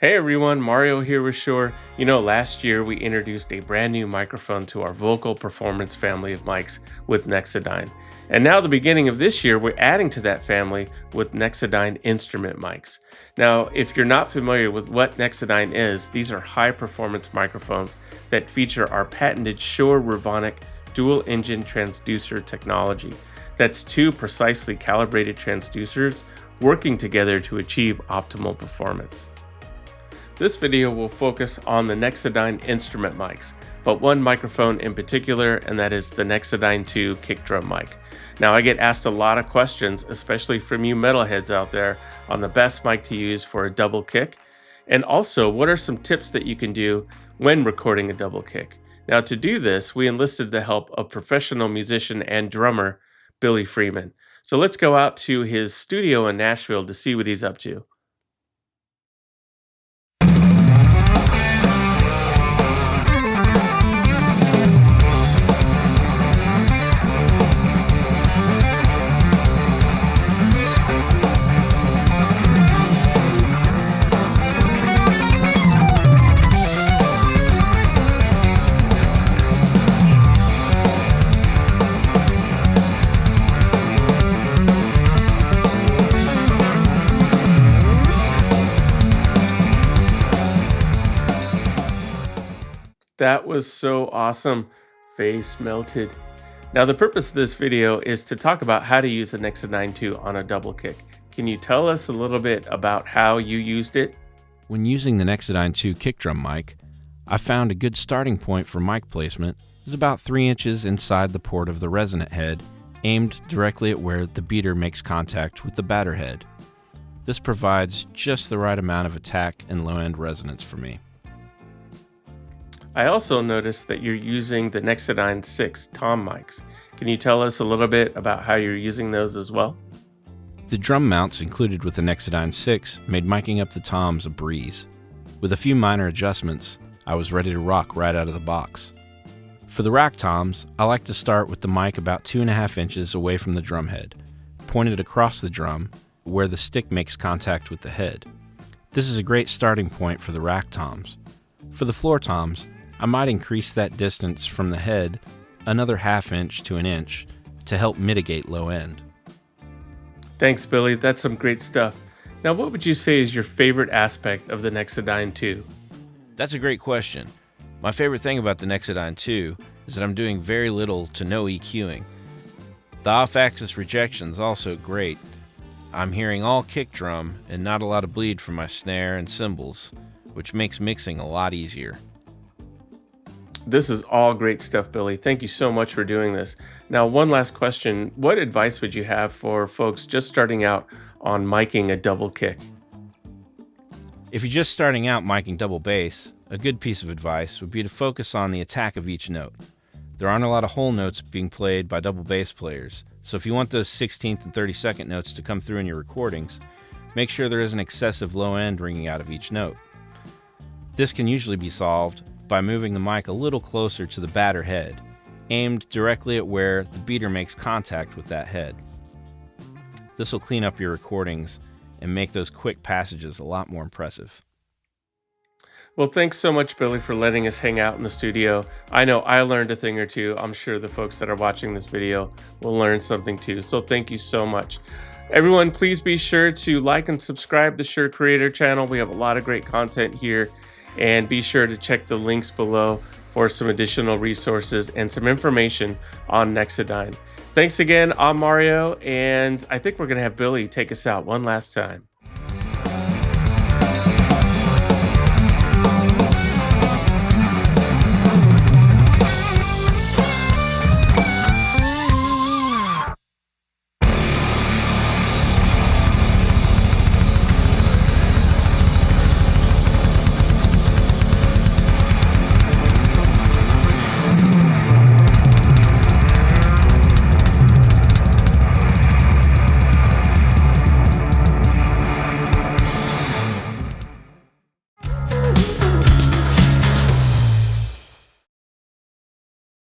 Hey everyone, Mario here with Shure. Last year we introduced a brand new microphone to our vocal performance family of mics with Nexodyne. And now the beginning of this year, we're adding to that family with Nexodyne instrument mics. Now, if you're not familiar with what Nexodyne is, these are high performance microphones that feature our patented Shure Revonik dual engine transducer technology. That's two precisely calibrated transducers working together to achieve optimal performance. This video will focus on the Nexodyne instrument mics, but one microphone in particular, and that is the Nexodyne 2 kick drum mic. Now, I get asked a lot of questions, especially from you metalheads out there, on the best mic to use for a double kick, and also what are some tips that you can do when recording a double kick. Now, to do this, we enlisted the help of professional musician and drummer Billy Freeman. So let's go out to his studio in Nashville to see what he's up to. That was so awesome. Face melted. Now, the purpose of this video is to talk about how to use the Nexodyne 2 on a double kick. Can you tell us a little bit about how you used it? When using the Nexodyne 2 kick drum mic, I found a good starting point for mic placement is about 3 inches inside the port of the resonant head, aimed directly at where the beater makes contact with the batter head. This provides just the right amount of attack and low-end resonance for me. I also noticed that you're using the Nexodyne 6 tom mics. Can you tell us a little bit about how you're using those as well? The drum mounts included with the Nexodyne 6 made miking up the toms a breeze. With a few minor adjustments, I was ready to rock right out of the box. For the rack toms, I like to start with the mic about 2.5 inches away from the drum head, pointed across the drum where the stick makes contact with the head. This is a great starting point for the rack toms. For the floor toms, I might increase that distance from the head another 1/2 inch to 1 inch to help mitigate low end. Thanks, Billy. That's some great stuff. Now, what would you say is your favorite aspect of the Nexodyne 2? That's a great question. My favorite thing about the Nexodyne 2 is that I'm doing very little to no EQing. The off-axis rejection is also great. I'm hearing all kick drum and not a lot of bleed from my snare and cymbals, which makes mixing a lot easier. This is all great stuff, Billy. Thank you so much for doing this. Now, one last question. What advice would you have for folks just starting out on miking a double kick? If you're just starting out miking double bass, a good piece of advice would be to focus on the attack of each note. There aren't a lot of whole notes being played by double bass players, so if you want those 16th and 32nd notes to come through in your recordings, make sure there isn't excessive low end ringing out of each note. This can usually be solved by moving the mic a little closer to the batter head, aimed directly at where the beater makes contact with that head. This will clean up your recordings and make those quick passages a lot more impressive. Well, thanks so much, Billy, for letting us hang out in the studio. I know I learned a thing or two. I'm sure the folks that are watching this video will learn something too. So thank you so much. Everyone, please be sure to like and subscribe to Shure Creator channel. We have a lot of great content here. And be sure to check the links below for some additional resources and some information on Nexodyne. Thanks again. I'm Mario, and I think we're going to have Billy take us out one last time.